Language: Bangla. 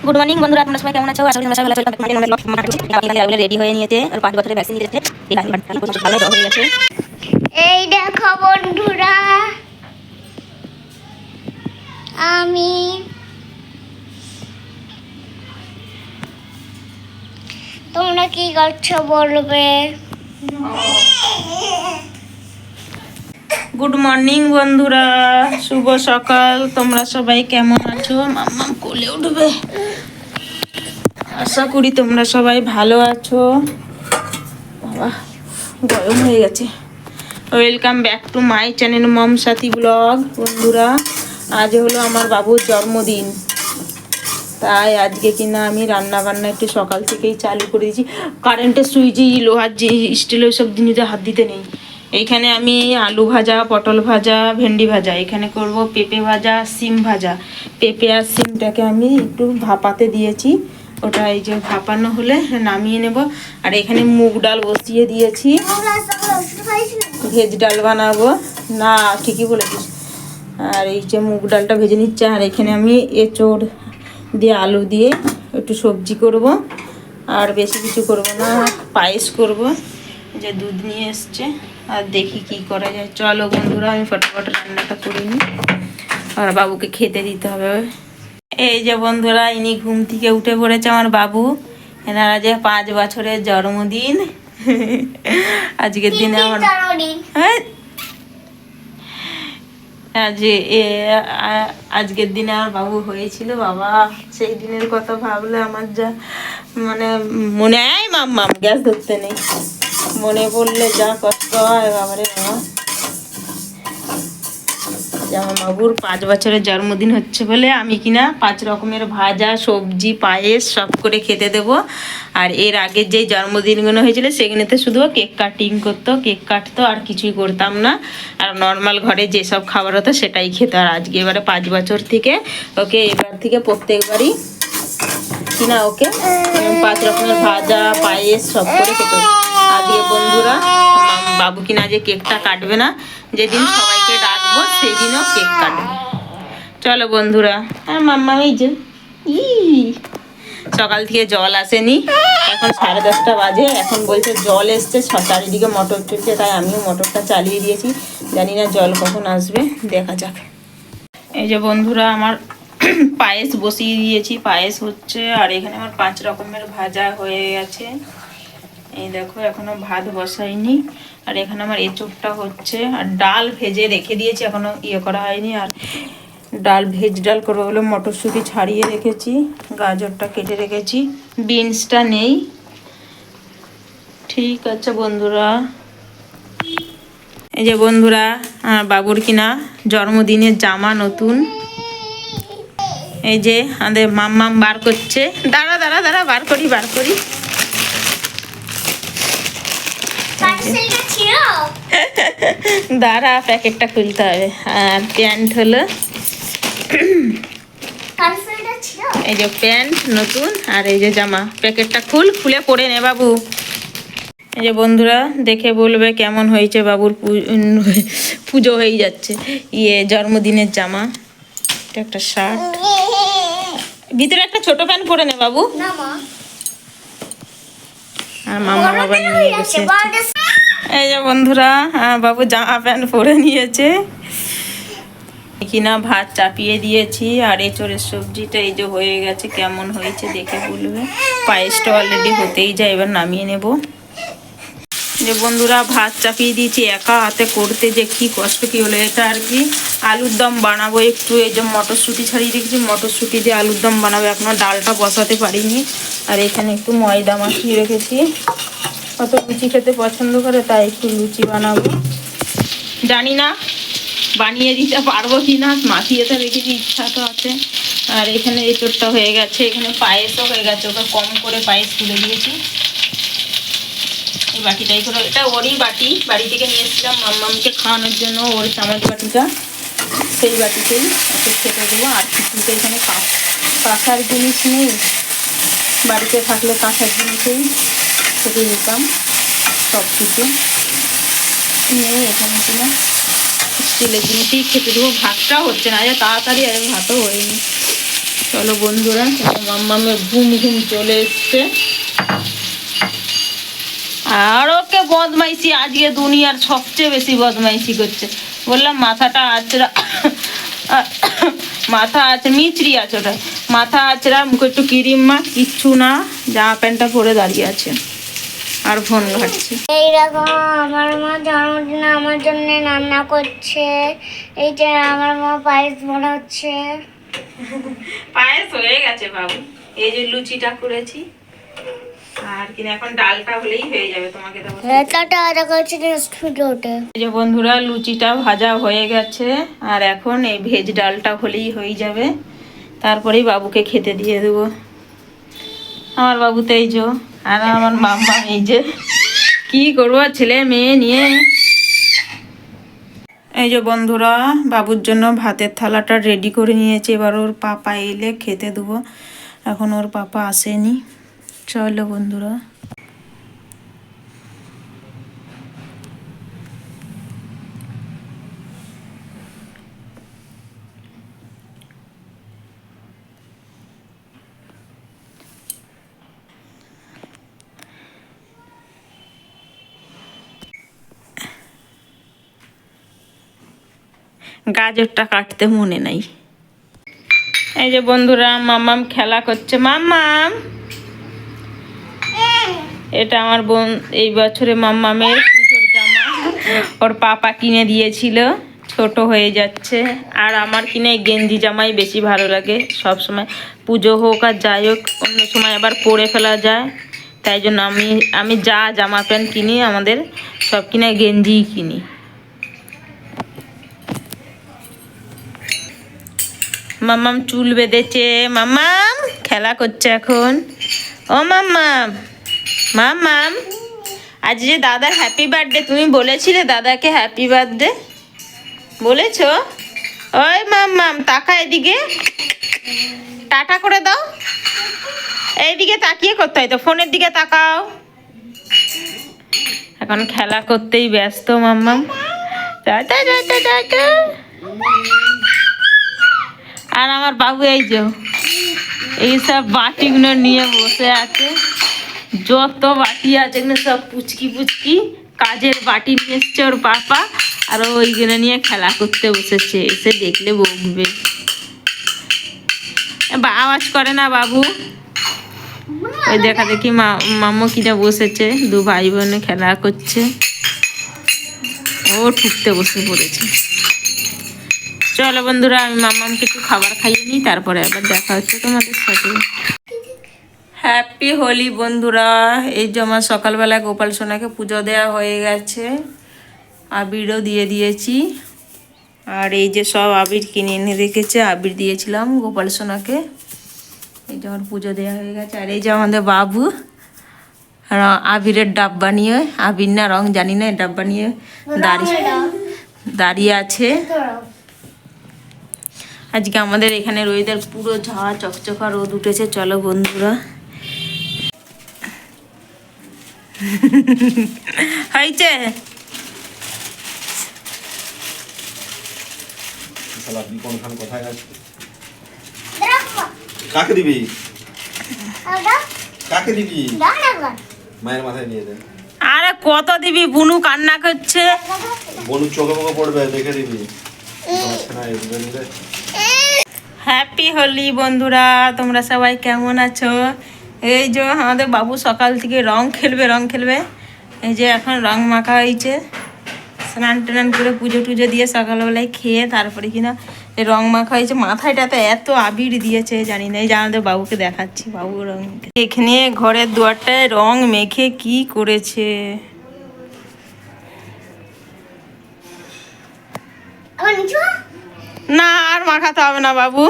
গুড মর্নিং বন্ধুরা, তোমরা সবাই কেমন আছো? আশা করি তোমরা সবাই ভালো আছো। রেডি হয়ে নিয়েছে, আর 5 বছরের ভ্যাকসিন নিয়েছে। ভালো জ্বর হয়ে গেছে। এই দেখো বন্ধুরা, আমি তোমরা কি করছো বলবে? গুড মর্নিং বন্ধুরা, শুভ সকাল। তোমরা সবাই কেমন আছো? মাম্মাম কোলে উঠবে। আশা করি তোমরা সবাই ভালো আছো। বাবা গরম হয়ে গেছে। Welcome back to my channel mom Sathi vlog. বন্ধুরা, আজ হলো আমার বাবুর জন্মদিন, তাই আজকে কিনা আমি রান্না বান্না একটু সকাল থেকেই চালু করে দিয়েছি। কারেন্টের সুইচে লোহার যে স্টিলের সব জিনিসে হাত দিতে নেই। এইখানে আমি আলু ভাজা, পটল ভাজা, ভেন্ডি ভাজা, এখানে করব পেঁপে ভাজা, সিম ভাজা। পেঁপে আর সিমটাকে আমি একটু ভাপাতে দিয়েছি, ওটা এই যে ভাপানো হলে নামিয়ে নেব। আর এখানে মুগ ডাল বসিয়ে দিয়েছি, ভেজ ডাল বানাবো। না, ঠিকই বলেছিস। আর এই যে মুগ ডালটা ভেজে নিচ্ছে। আর এখানে আমি এঁচোড় দিয়ে আলু দিয়ে একটু সবজি করব, আর বেশি কিছু করব না। পায়েস করব, যে দুধ নিয়ে এসছে। আর দেখি কি করা যায়। চলো বন্ধুরা, আমি ফটাফট রান্নাটা করে নিই, আর বাবুকে খেতে দিতে হবে। এই যে বন্ধুরা, ইনি ঘুম থেকে উঠে পড়েছে আমার বাবু। এনারা যে 5 বছরের জন্মদিন। আজকের দিনে আমার আজকের দিনে আমার বাবু হয়েছিল। বাবা, সেই দিনের কথা ভাবলে আমার যা মানে মনে হয়, মাম্মাম গ্যাস ধরতে নেই, মনে পড়লে যা কষ্ট হয় বাবারে বাবা। আমার বাবুর 5 বছরের জন্মদিন হচ্ছে বলে আমি কিনা 5 রকমের ভাজা, সবজি, পায়েস সব করে খেতে দেব। আর এর আগের যেই জন্মদিনগুলো হয়েছিল সেগুলোতে শুধু কেক কাটিং করতো, কেক কাটতো, আর কিছুই করতাম না। আর নর্মাল ঘরে যেসব খাবার হতো সেটাই খেতো। আর আজকে এবারে 5 বছর থেকে ওকে এবার থেকে প্রত্যেকবারই কিনা ওকে 5 রকমের ভাজা, পায়েস সব করে খেতে। আজকে বন্ধুরা, বাবু কিনা যে কেকটা কাটবে না, যেদিন সবাইকে ডাকবো সেদিনও কেক কাটবে। চলো বন্ধুরা। হ্যাঁ মাম্মা, এই যে সকাল থেকে জল আসেনি, এখন 10:30 বাজে। এখন বলছে জল এসছে, চারিদিকে মোটর চলছে, তাই আমিও মোটরটা চালিয়ে দিয়েছি। জানি না জল কখন আসবে, দেখা যাক। এই যে বন্ধুরা, আমার পায়েস বসিয়ে দিয়েছি, পায়েস হচ্ছে। আর এখানে আমার 5 রকমের ভাজা হয়ে গেছে। এই দেখো, এখনো ভাত বসাইনি। আর এখানে আমার এঁচোড়টা হচ্ছে। আর ডাল ভেজে রেখে দিয়েছি, এখনো ইয়ে করা হয়নি। আর ডাল, ভেজ ডাল করবো বলে মটরশুঁটি ছাড়িয়ে রেখেছি, গাজরটা কেটে রেখেছি, বিনসটা নেই। ঠিক আছে বন্ধুরা। এই যে বন্ধুরা, বাবুর কিনা জন্মদিনের জামা নতুন। এই যে আমাদের মাম্মাম বার করছে। দাঁড়া দাঁড়া দাঁড়া, বার করি। দাঁড়া, প্যাকেটটা খুলতে হবে। আর প্যান্ট হলো, এই যে প্যান্ট নতুন। আর এই যে জামা, প্যাকেটটা খুলে পরে নে বাবু। এই যে বন্ধুরা, দেখে বলবে কেমন হয়েছে বাবুর। পুজো হয়ে যাচ্ছে, জন্মদিনের জামা। এটা একটা শার্ট, ভিতরে একটা ছোট প্যান্ট পরে নে বাবু। আর মামা বাবা নিয়ে গেছে। এই যে বন্ধুরা, বাবু জামা প্যান্ট পরে নিয়েছে কিনা। ভাত চাপিয়ে দিয়েছি, আর এঁচোড়ের সবজিটা এই যে হয়ে গেছে। কেমন হয়েছে দেখে বলবে। পায়েসটা অলরেডি হতেই যায়, এবার নামিয়ে নেব। যে বন্ধুরা, ভাত চাপিয়ে দিয়েছি, একা হাতে করতে যে কি কষ্ট কি হলো। এটা আর কি আলুর দম বানাবো একটু। এই যে মটরশুঁটি ছাড়িয়ে রেখেছি, মটরশুঁটি দিয়ে আলুর দম বানাবো। এখনো ডালটা বসাতে পারিনি। আর এখানে একটু ময়দা মাখিয়ে রেখেছি। অত লুচি খেতে পছন্দ করে, তাই একটু লুচি বানাবো। জানি না বানিয়ে দিতে পারবো কি না, মাখিয়ে তো রেখেছি, ইচ্ছা তো আছে। আর এখানে এঁচোড়টা হয়ে গেছে, এখানে পায়েসও হয়ে গেছে। ওকে কম করে পায়েস তুলে দিয়েছি। এই বাটিটাই করে, এটা ওরই বাটি, বাড়ি থেকে নিয়ে এসেছিলাম মাম্মামকে খাওয়ানোর জন্য। ওর চামচ বাটিটা, সেই বাটিতেই ওকে খেতে দেবো। আর কিছুতে এখানে কাঁসার জিনিস নেই, বাড়িতে থাকলে কাঁসার জিনিসেই খেতে নিতাম। সব কিছু নেই এখানে কিনা, স্টিলের জিনিসেই খেতে দেবো। ভাতটাও হচ্ছে না, তাড়াতাড়ি, আর ভাতও হয়নি। চলো বন্ধুরা, মাম্মামের ঘুম চলে এসছে। আর ওকে বদমাইশি আজকে দুনিয়ার সবচেয়ে বেশি বদমাইশি করছে। বললাম মাথাটা আচড়া, মাথা আছে মিচড়ি আছে, ওটা মাথা আচড়া, মুখে একটু ক্রিম মা, কিচ্ছু না, জামা প্যান্টটা পরে দাঁড়িয়ে আছে আর ফোন ঘাটছে। এইরকম আমার মা জন্মদিন আমার জন্য রান্না করছে। এই যে আমার মা পায়েস বানাচ্ছে। পায়েস হয়ে গেছে বাবু, এই যে লুচিটা করেছি, আর কিনা এখন ডালটা হলেই হয়ে যাবে। তোমাকে দেবো। টাটা দেখাচ্ছি নেক্সট ভিডিওতে। এই যে বন্ধুরা, লুচিটা ভাজা হয়ে গেছে, আর এখন এই ভেজ ডালটা হলেই হয়ে যাবে, তারপরেই বাবুকে খেতে দিয়ে দেবো। আমার বাবু তো এই যে, আর আমার মাম্মা এই যে, কি করবো ছেলে মেয়ে নিয়ে। এই যে বন্ধুরা, বাবুর জন্য ভাতের থালাটা রেডি করে নিয়েছে, এবার ওর পাপা এলে খেতে দেবো। এখন ওর পাপা আসেনি। চলো বন্ধুরা। গাজরটা কাটতে মনে নাই। এই যে বন্ধুরা, মাম্মাম খেলা করছে। মাম্মাম, এটা আমার বোন এই বছরে মাম্মামের পুজোর জামা ওর পাপা কিনে দিয়েছিল, ছোট হয়ে যাচ্ছে। আর আমার কিনে গেঞ্জি জামাই বেশি ভালো লাগে সব সময়, পুজো হোক আর যাই হোক, অন্য সময় আবার পরে ফেলা যায়। তাই জন্য আমি যা জামা প্যান্ট কিনি আমাদের সব কিনে গেঞ্জিই কিনি। মাম্মাম চুল বেঁধেছে, মাম্মাম খেলা করছে এখন। ও মাম্মাম, মাম্মাম, আজ যে দাদার হ্যাপি বার্থডে, তুমি বলেছিলে দাদাকে হ্যাপি বার্থডে বলেছো? ওই মাম্মাম তাকা এদিকে, টাটা করে দাও। এইদিকে তাকিয়ে করতে হয় তো, ফোনের দিকে তাকাও। এখন খেলা করতেই ব্যস্ত মাম্মাম। Tata tata tata. আর আমার বাবু এই যে এইসব বাটিগুলো নিয়ে বসে আছে, যত বাটি আছে সব পুচকি পুচকি কাজের বাটি নিয়ে এসছে ওর পাপা, আর ওইগুলো নিয়ে খেলা করতে বসেছে। এসে দেখলে বকবে। আওয়াজ করে না বাবু? ওই দেখা দেখি মাম্মু কিনে বসেছে, দু ভাই বোনে খেলা করছে, ও ঠুকতে বসে পড়েছে। চলো বন্ধুরা, আমি মাম্মামকে একটু খাবার খাইয়ে নিই, তারপরে আবার দেখা হচ্ছে তোমাদের সাথে। হ্যাপি হোলি বন্ধুরা। এই যে আমার সকালবেলা গোপাল সোনাকে পুজো দেওয়া হয়ে গেছে, আবিরও দিয়ে দিয়েছি। আর এই যে সব আবির কিনে এনে রেখেছে, আবির দিয়েছিলাম গোপাল সোনাকে। এই যে আমার পুজো দেওয়া হয়ে গেছে। আর এই যে আমাদের বাবু আবিরের ডাব্বা নিয়ে, আবির না রং জানি না, ডাব্বা নিয়ে দাঁড়িয়ে আছে। আজকে আমাদের এখানে ওয়েদার পুরো ঝাঁ চকচকা রোদ উঠেছে। চলো বন্ধুরা, হয়েছে কাকে দিবি? কাকে দিবি? মায়ের মাথায় নিয়ে দে। আরে কত দিবি? বুনু কান্না করছে। বনু চোখে মুখে পড়বে, দেখে দিবি। হ্যাপি হোলি বন্ধুরা, তোমরা সবাই কেমন আছো? এই যে আমাদের বাবু সকাল থেকে রং খেলবে। এই যে এখন রং মাখা হয়েছে, স্নান টান করে পুজো টুজো দিয়ে সকালবেলায় খেয়ে তারপরে কিনা এই রং মাখা হয়েছে। মাথায়টাতে এত আবির দিয়েছে জানি না। এই যে আমাদের বাবুকে দেখাচ্ছি, বাবু রং এখানে ঘরের দুয়ারটায় রং মেখে কি করেছে। না আর মাখাতে হবে না বাবু।